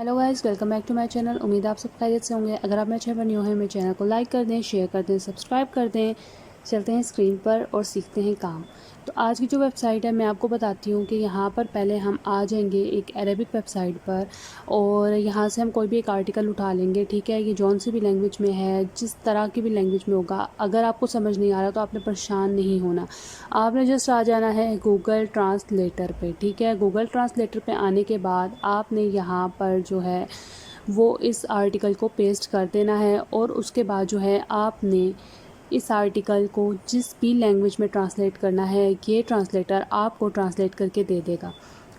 Hello guys, welcome back to my channel. उम्मीद है आप सब खैरियत से होंगे। अगर आप मेरे चैनल पर न्यू हैं, मेरे चैनल को लाइक कर दें, शेयर कर दें, सब्सक्राइब कर दें। चलते हैं स्क्रीन पर और सीखते हैं काम। तो आज की जो वेबसाइट है मैं आपको बताती हूँ कि यहाँ पर पहले हम आ जाएंगे एक अरेबिक वेबसाइट पर और यहाँ से हम कोई भी एक आर्टिकल उठा लेंगे। ठीक है, ये जौन सी भी लैंग्वेज में है, जिस तरह की भी लैंग्वेज में होगा। अगर आपको समझ नहीं आ रहा तो आपने परेशान नहीं होना, आपने जस्ट आ जाना है गूगल ट्रांसलेटर पे। ठीक है, गूगल ट्रांसलेटर पे आने के बाद आपने यहाँ पर जो है वो इस आर्टिकल को पेस्ट कर देना है और उसके बाद जो है आपने इस आर्टिकल को जिस भी लैंग्वेज में ट्रांसलेट करना है, ये ट्रांसलेटर आपको ट्रांसलेट करके दे देगा।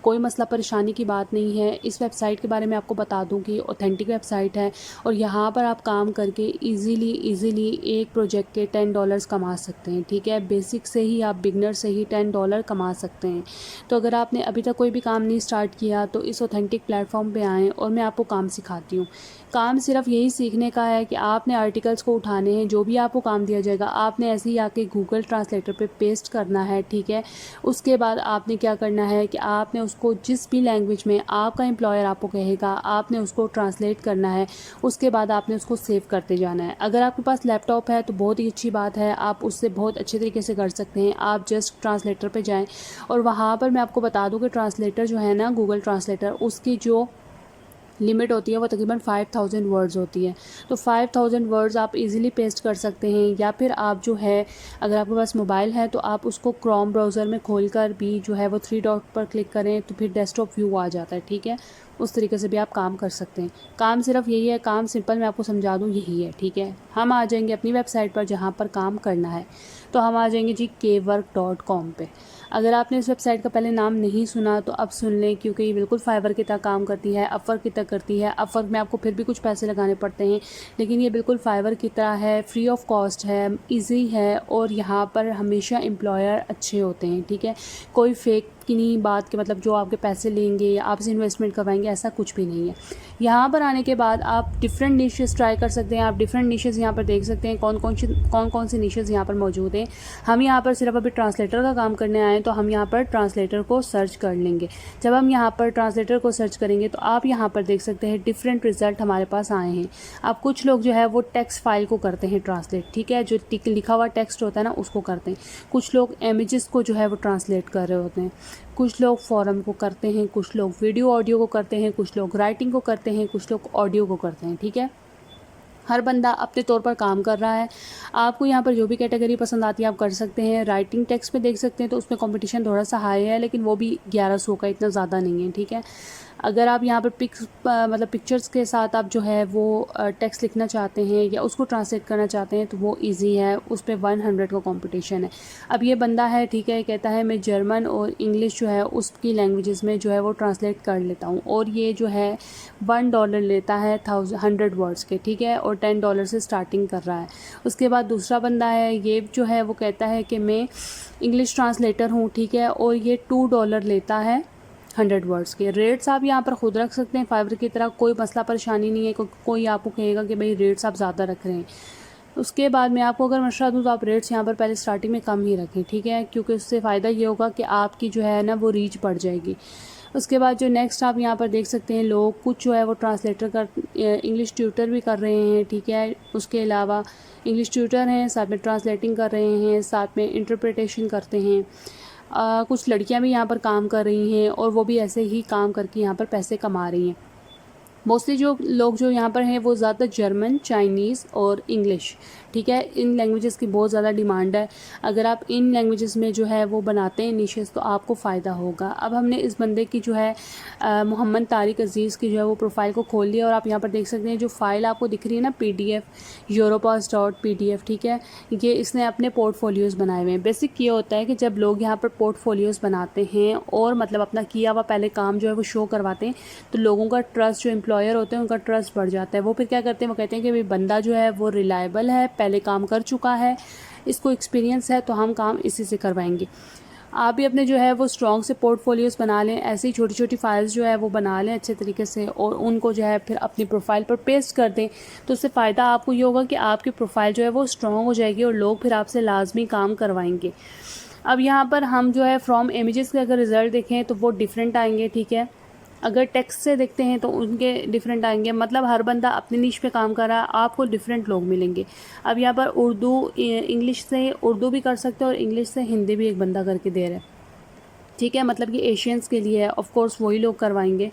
कोई मसला परेशानी की बात नहीं है। इस वेबसाइट के बारे में आपको बता दूं कि ऑथेंटिक वेबसाइट है और यहाँ पर आप काम करके इजीली एक प्रोजेक्ट के $10 कमा सकते हैं। ठीक है, बेसिक से ही आप बिगनर से ही $10 कमा सकते हैं। तो अगर आपने अभी तक कोई भी काम नहीं स्टार्ट किया तो इस ऑथेंटिक प्लेटफॉर्म पे आएँ और मैं आपको काम सिखाती हूँ। काम सिर्फ यही सीखने का है कि आपने आर्टिकल्स को उठाने हैं। जो भी आपको काम दिया जाएगा आपने ऐसे ही आके गूगल ट्रांसलेटर पे पेस्ट करना है। ठीक है, उसके बाद आपने क्या करना है कि आपने उसको जिस भी लैंग्वेज में आपका एम्प्लॉयर आपको कहेगा आपने उसको ट्रांसलेट करना है। उसके बाद आपने उसको सेव करते जाना है। अगर आपके पास लैपटॉप है तो बहुत ही अच्छी बात है, आप उससे बहुत अच्छे तरीके से कर सकते हैं। आप जस्ट ट्रांसलेटर पे जाएं और वहाँ पर मैं आपको बता दूं कि ट्रांसलेटर जो है ना, गूगल ट्रांसलेटर, उसकी जो लिमिट होती है वो तकरीबन 5000 वर्ड्स होती है। तो 5000 वर्ड्स आप इजीली पेस्ट कर सकते हैं। या फिर आप जो है, अगर आपके पास मोबाइल है तो आप उसको क्रोम ब्राउज़र में खोलकर भी जो है वो 3 डॉट पर क्लिक करें तो फिर डेस्कटॉप व्यू आ जाता है। ठीक है, उस तरीके से भी आप काम कर सकते हैं। काम सिर्फ यही है, काम सिंपल मैं आपको समझा दूँ यही है। ठीक है, हम आ जाएंगे अपनी वेबसाइट पर जहाँ पर काम करना है। तो हम आ जाएंगे जी kwork.com पे। अगर आपने इस वेबसाइट का पहले नाम नहीं सुना तो अब सुन लें, क्योंकि ये बिल्कुल फाइवर की तरह काम करती है, अपवर्क की तरह करती है। अपवर्क में आपको फिर भी कुछ पैसे लगाने पड़ते हैं, लेकिन ये बिल्कुल फाइवर की तरह है, फ्री ऑफ कॉस्ट है, इजी है और यहाँ पर हमेशा एम्प्लॉयर अच्छे होते हैं। ठीक है, कोई फेक की नहीं बात के मतलब जो आपके पैसे लेंगे या आपसे इन्वेस्टमेंट करवाएंगे, ऐसा कुछ भी नहीं है। यहाँ पर आने के बाद आप डिफरेंट निशेस ट्राई कर सकते हैं। आप डिफरेंट निशेस यहाँ पर देख सकते हैं कौन कौन सी निशेस यहाँ पर मौजूद हैं। हम यहाँ पर सिर्फ अभी ट्रांसलेटर का काम करने आए हैं तो हम यहाँ पर ट्रांसलेटर को सर्च कर लेंगे। जब हम यहाँ पर ट्रांसलेटर को सर्च करेंगे तो आप यहाँ पर देख सकते हैं डिफरेंट रिजल्ट हमारे पास आए हैं। अब कुछ लोग जो है वो टेक्स्ट फाइल को करते हैं ट्रांसलेट। ठीक है, जो लिखा हुआ टेक्स्ट होता है ना उसको करते हैं। कुछ लोग इमेजेस को जो है वो ट्रांसलेट कर रहे होते हैं। कुछ लोग फॉरम को करते हैं, कुछ लोग वीडियो ऑडियो को करते हैं, कुछ लोग राइटिंग को करते हैं, कुछ लोग ऑडियो को करते हैं। ठीक है, हर बंदा अपने तौर पर काम कर रहा है। आपको यहाँ पर जो भी कैटेगरी पसंद आती है आप कर सकते हैं। राइटिंग टेक्स्ट में देख सकते हैं तो उसमें कंपटीशन थोड़ा सा हाई है, लेकिन वो भी 1100 का, इतना ज़्यादा नहीं है। ठीक है, अगर आप यहाँ पर मतलब पिक्चर्स के साथ आप जो है वो टेक्स्ट लिखना चाहते हैं या उसको ट्रांसलेट करना चाहते हैं तो वो इजी है, उस पर 100 का कंपटीशन है। अब ये बंदा है, ठीक है, कहता है मैं जर्मन और इंग्लिश जो है उसकी लैंग्वेजेस में जो है वो ट्रांसलेट कर लेता हूँ और ये जो है $1 लेता है 100 वर्ड्स के। ठीक है, और $10 से स्टार्टिंग कर रहा है। उसके बाद दूसरा बंदा है, ये जो है वो कहता है कि मैं इंग्लिश ट्रांसलेटर हूँ। ठीक है, और ये $2 लेता है 100 वर्ड्स के। रेट्स आप यहाँ पर खुद रख सकते हैं फाइवर की तरह, कोई मसला परेशानी नहीं है। कोई आपको कहेगा कि भाई रेट्स आप ज़्यादा रख रहे हैं। उसके बाद मैं आपको अगर मशवरा दूँ तो आप रेट्स यहाँ पर पहले स्टार्टिंग में कम ही रखें। ठीक है, क्योंकि उससे फ़ायदा ये होगा कि आपकी जो है ना वो रीच बढ़ जाएगी। उसके बाद जो नेक्स्ट आप यहाँ पर देख सकते हैं, लोग कुछ जो है वो ट्रांसलेटर कर इंग्लिश ट्यूटर भी कर रहे हैं। ठीक है, उसके अलावा इंग्लिश ट्यूटर हैं, साथ में ट्रांसलेटिंग कर रहे हैं, साथ में इंटरप्रिटेशन करते हैं। कुछ लड़कियां भी यहाँ पर काम कर रही हैं और वो भी ऐसे ही काम करके यहाँ पर पैसे कमा रही हैं। मोस्टली जो लोग जो यहाँ पर हैं वो ज़्यादा जर्मन, चाइनीज़ और इंग्लिश। ठीक है, इन लैंग्वेजेस की बहुत ज़्यादा डिमांड है। अगर आप इन लैंग्वेजेस में जो है वो बनाते हैं निशेस तो आपको फ़ायदा होगा। अब हमने इस बंदे की जो है मोहम्मद तारिक अज़ीज़ की जो है वो प्रोफाइल को खोल लिया और आप यहाँ पर देख सकते हैं जो फ़ाइल आपको दिख रही है ना, PDF europass.pdf। ठीक है, ये इसने अपने पोर्टफोलियोज़ बनाए हुए हैं। बेसिक ये होता है कि जब लोग यहाँ पर पोर्टफोलियोज़ बनाते हैं और मतलब अपना किया हुआ पहले काम जो है वो शो करवाते हैं तो लोगों का ट्रस्ट, जो एम्प्लॉयर होते हैं उनका ट्रस्ट बढ़ जाता है। वो फिर क्या करते हैं, वो कहते हैं कि भाई बंदा जो है वो रिलायबल है, पहले काम कर चुका है, इसको एक्सपीरियंस है, तो हम काम इसी से करवाएंगे। आप भी अपने जो है वो स्ट्रॉन्ग से पोर्टफोलियोज़ बना लें, ऐसी ही छोटी छोटी फाइल्स जो है वो बना लें अच्छे तरीके से और उनको जो है फिर अपनी प्रोफाइल पर पेस्ट कर दें। तो उससे फ़ायदा आपको ये होगा कि आपकी प्रोफाइल जो है वो स्ट्रॉन्ग हो जाएगी और लोग फिर आपसे लाजमी काम करवाएंगे। अब यहाँ पर हम जो है फ्रॉम इमेजेस के अगर रिज़ल्ट देखें तो वो डिफरेंट आएंगे। ठीक है, अगर टेक्स्ट से देखते हैं तो उनके डिफरेंट आएंगे, मतलब हर बंदा अपनी नीश पे काम कर रहा है, आपको डिफरेंट लोग मिलेंगे। अब यहाँ पर उर्दू इंग्लिश से उर्दू भी कर सकते हो और इंग्लिश से हिंदी भी एक बंदा करके दे रहा है, ठीक है। मतलब ये एशियंस के लिए है, ऑफ कोर्स वही लोग करवाएंगे।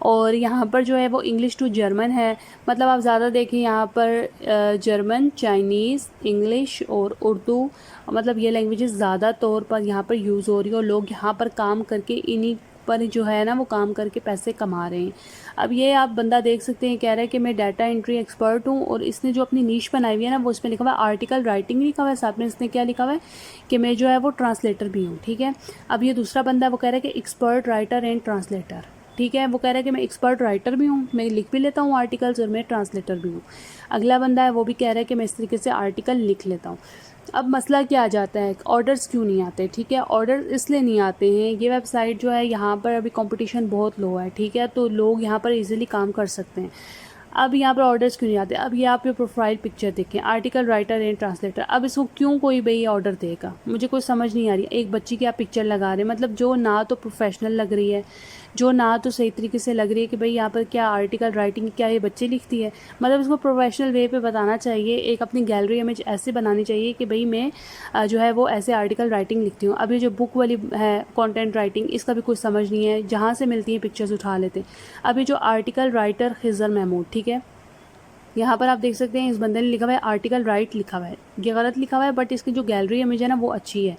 और यहाँ पर जो है वो इंग्लिश टू जर्मन है, मतलब आप ज़्यादा देखें यहाँ पर जर्मन, चाइनीज़, इंग्लिश और उर्दू, मतलब ये लैंग्वेजेस ज़्यादा तौर पर यहाँ पर यूज़ हो रही है और लोग यहाँ पर काम करके इन्हीं पर जो है ना वो काम करके पैसे कमा रहे हैं। अब ये आप बंदा देख सकते हैं, कह रहा है कि मैं डाटा एंट्री एक्सपर्ट हूँ, और इसने जो अपनी नीश बनाई हुई है ना वो इसमें लिखा हुआ है आर्टिकल राइटिंग लिखा हुआ है, साथ में इसने क्या लिखा हुआ है कि मैं जो है वो ट्रांसलेटर भी हूँ, ठीक है। अब ये दूसरा बंदा वो कह रहा है कि एक्सपर्ट राइटर एंड ट्रांसलेटर, ठीक है। वो कह रहा है कि मैं एक्सपर्ट राइटर भी हूँ, मैं लिख भी लेता हूँ आर्टिकल्स और मैं ट्रांसलेटर भी हूँ। अगला बंदा है वो भी कह रहा है कि मैं इस तरीके से आर्टिकल लिख लेता हूँ। अब मसला क्या आ जाता है, ऑर्डर्स क्यों नहीं आते, ठीक है। ऑर्डर इसलिए नहीं आते हैं, ये वेबसाइट जो है यहाँ पर अभी कंपटीशन बहुत लो है, ठीक है, तो लोग यहाँ पर इजीली काम कर सकते हैं। अब यहाँ पर ऑर्डर्स क्यों नहीं आते, अब ये आप प्रोफाइल पिक्चर देखें, आर्टिकल राइटर एंड ट्रांसलेटर, अब इसको क्यों कोई भाई ऑर्डर देगा, मुझे कोई समझ नहीं आ रही। एक बच्ची की आप पिक्चर लगा रहे हैं, मतलब जो ना तो प्रोफेशनल लग रही है, जो ना तो सही तरीके से लग रही है कि भाई यहाँ पर क्या आर्टिकल राइटिंग क्या ये बच्चे लिखती है, मतलब इसको प्रोफेशनल वे पे बताना चाहिए। एक अपनी गैलरी इमेज ऐसे बनानी चाहिए कि भाई मैं जो है वो ऐसे आर्टिकल राइटिंग लिखती हूँ। अब ये जो बुक वाली है कंटेंट राइटिंग, इसका भी कुछ समझ नहीं है, जहाँ से मिलती है पिक्चर्स उठा लेते हैं। अब ये जो आर्टिकल राइटर खिज़र महमूद, ठीक है, यहाँ पर आप देख सकते हैं इस बंदे ने लिखा हुआ है आर्टिकल राइट लिखा हुआ है, ये गलत लिखा हुआ है, बट इसकी जो गैलरी इमेज है ना वो अच्छी है।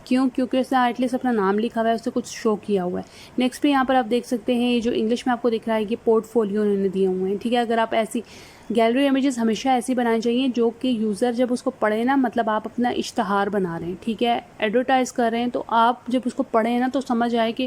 क्यों? क्योंकि उसने एटलीस्ट अपना नाम लिखा हुआ है, उससे कुछ शो किया हुआ है। नेक्स्ट पे यहाँ पर आप देख सकते हैं ये जो इंग्लिश में आपको दिख रहा है ये पोर्टफोलियो उन्होंने दिए हुए हैं, ठीक है। अगर आप ऐसी गैलरी इमेजेस हमेशा ऐसी बनानी चाहिए जो कि यूज़र जब उसको पढ़े ना, मतलब आप अपना इश्तहार बना रहे हैं, ठीक है, एडवर्टाइज़ कर रहे हैं, तो आप जब उसको पढ़ें ना तो समझ आए कि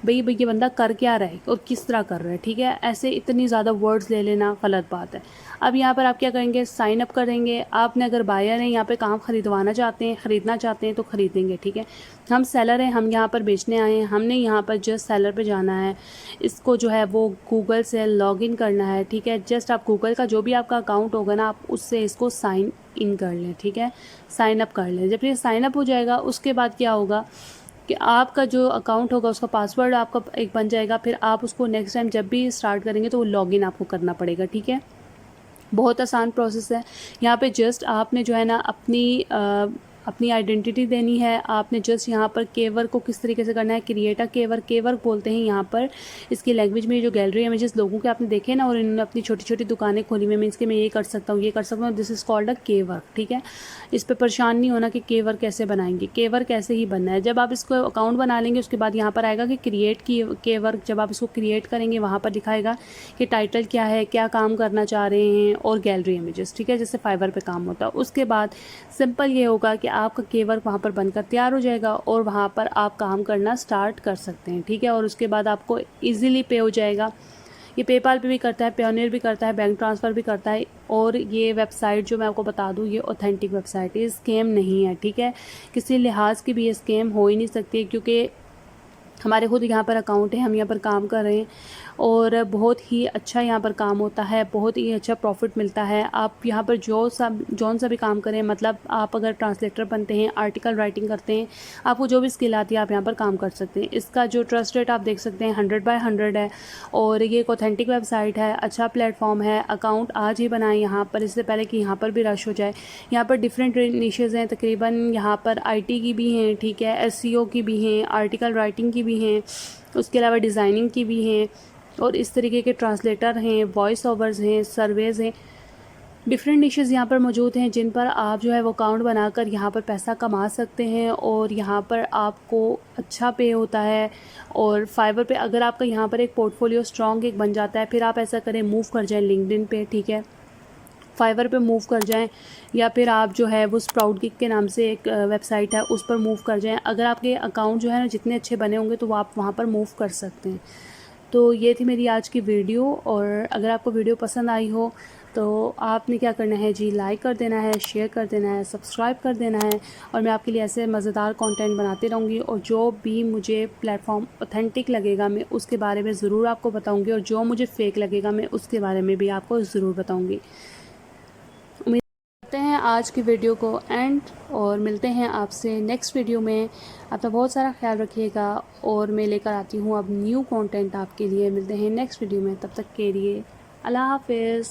भाई ये बंदा कर क्या रहा है और किस तरह कर रहा है, ठीक है। ऐसे इतनी ज़्यादा वर्ड्स ले लेना गलत बात है। अब यहाँ पर आप क्या करेंगे, साइन अप करेंगे। आपने अगर बायर हैं, यहाँ पे काम ख़रीदवाना चाहते हैं, ख़रीदना चाहते हैं तो ख़रीदेंगे, ठीक है। हम सेलर हैं, हम यहाँ पर बेचने आए हैं, हमने यहाँ पर जस्ट सेलर पे जाना है, इसको जो है वो गूगल से लॉगिन करना है, ठीक है। जस्ट आप गूगल का जो भी आपका अकाउंट होगा ना, आप उससे इसको साइन इन कर लें, ठीक है, साइन अप कर लें। जब ये साइन अप हो जाएगा उसके बाद क्या होगा कि आपका जो अकाउंट होगा उसका पासवर्ड आपका एक बन जाएगा, फिर आप उसको नेक्स्ट टाइम जब भी स्टार्ट करेंगे तो वो लॉगिन आपको करना पड़ेगा, ठीक है। बहुत आसान प्रोसेस है। यहाँ पे जस्ट आपने जो है ना अपनी आइडेंटिटी देनी है। आपने जस्ट यहाँ पर केवर्क को किस तरीके से करना है, क्रिएट अ केवर्क, केवर्क बोलते हैं यहाँ पर इसकी लैंग्वेज में। जो गैलरी इमेजेस लोगों के आपने देखे ना और इन्होंने अपनी छोटी छोटी दुकानें खोली हुई, मीन्स कि मैं ये कर सकता हूँ, ये कर सकता हूँ, दिस इज़ कॉल्ड अ केवर्क, ठीक है। इस पर परेशान नहीं होना कि केवर्क कैसे बनाएंगे, केवर्क कैसे ही बनना है। जब आप इसको अकाउंट बना लेंगे उसके बाद यहाँ पर आएगा कि क्रिएट की केवर्क, जब आप इसको क्रिएट करेंगे वहाँ पर दिखाएगा कि टाइटल क्या है, क्या काम करना चाह रहे हैं, और गैलरी इमेजेस, ठीक है, जैसे फाइवर पे काम होता है। उसके बाद सिंपल ये होगा कि आपका केवर्क वहाँ पर बनकर तैयार हो जाएगा और वहाँ पर आप काम करना स्टार्ट कर सकते हैं, ठीक है। और उसके बाद आपको ईजिली पे हो जाएगा। ये पेपाल पे भी करता है, पेयोनियर भी करता है, बैंक ट्रांसफ़र भी करता है। और ये वेबसाइट जो मैं आपको बता दूँ ये ऑथेंटिक वेबसाइट है, स्कैम नहीं है, ठीक है। किसी लिहाज की भी ये स्कैम हो ही नहीं सकती, क्योंकि हमारे खुद यहाँ पर अकाउंट है, हम यहाँ पर काम कर रहे हैं और बहुत ही अच्छा यहाँ पर काम होता है, बहुत ही अच्छा प्रॉफिट मिलता है। आप यहाँ पर जौन सा भी काम करें, मतलब आप अगर ट्रांसलेटर बनते हैं, आर्टिकल राइटिंग करते हैं, आपको जो भी स्किल आती है आप यहाँ पर काम कर सकते हैं। इसका जो ट्रस्ट रेट आप देख सकते हैं 100/100 है और ये एक ऑथेंटिक वेबसाइट है, अच्छा प्लेटफॉर्म है। अकाउंट आज ही बनाएं यहाँ पर, इससे पहले कि यहाँ पर भी रश हो जाए। यहाँ पर डिफरेंट निशेज़ हैं, तकरीबन यहाँ पर IT की भी हैं, ठीक है, SEO की भी हैं, आर्टिकल राइटिंग की भी हैं, उसके अलावा डिज़ाइनिंग की भी हैं, और इस तरीके के ट्रांसलेटर हैं, वॉइस ओवर्स हैं, सर्वेज़ हैं। डिफरेंट निशेज़ यहाँ पर मौजूद हैं जिन पर आप जो है वो अकाउंट बनाकर यहाँ पर पैसा कमा सकते हैं और यहाँ पर आपको अच्छा पे होता है। और फाइवर पे अगर आपका यहाँ पर एक पोर्टफोलियो स्ट्रॉन्ग एक बन जाता है, फिर आप ऐसा करें, मूव कर जाएं लिंक्डइन पे, ठीक है, फाइवर पे मूव कर जाएं, या फिर आप जो है वो स्प्राउट गिग के नाम से एक वेबसाइट है उस पर मूव कर जाएं। अगर आपके अकाउंट जो है ना जितने अच्छे बने होंगे तो वो आप वहाँ पर मूव कर सकते हैं। तो ये थी मेरी आज की वीडियो, और अगर आपको वीडियो पसंद आई हो तो आपने क्या करना है जी, लाइक कर देना है, शेयर कर देना है, सब्सक्राइब कर देना है, और मैं आपके लिए ऐसे मज़ेदार कंटेंट बनाती रहूँगी। और जो भी मुझे प्लेटफॉर्म ऑथेंटिक लगेगा मैं उसके बारे में ज़रूर आपको बताऊँगी, और जो मुझे फ़ेक लगेगा मैं उसके बारे में भी आपको ज़रूर बताऊँगी। करते हैं आज की वीडियो को एंड और मिलते हैं आपसे नेक्स्ट वीडियो में। अपना बहुत सारा ख्याल रखिएगा और मैं लेकर आती हूँ अब न्यू कंटेंट आपके लिए। मिलते हैं नेक्स्ट वीडियो में, तब तक के लिए अल्लाह हाफिज़।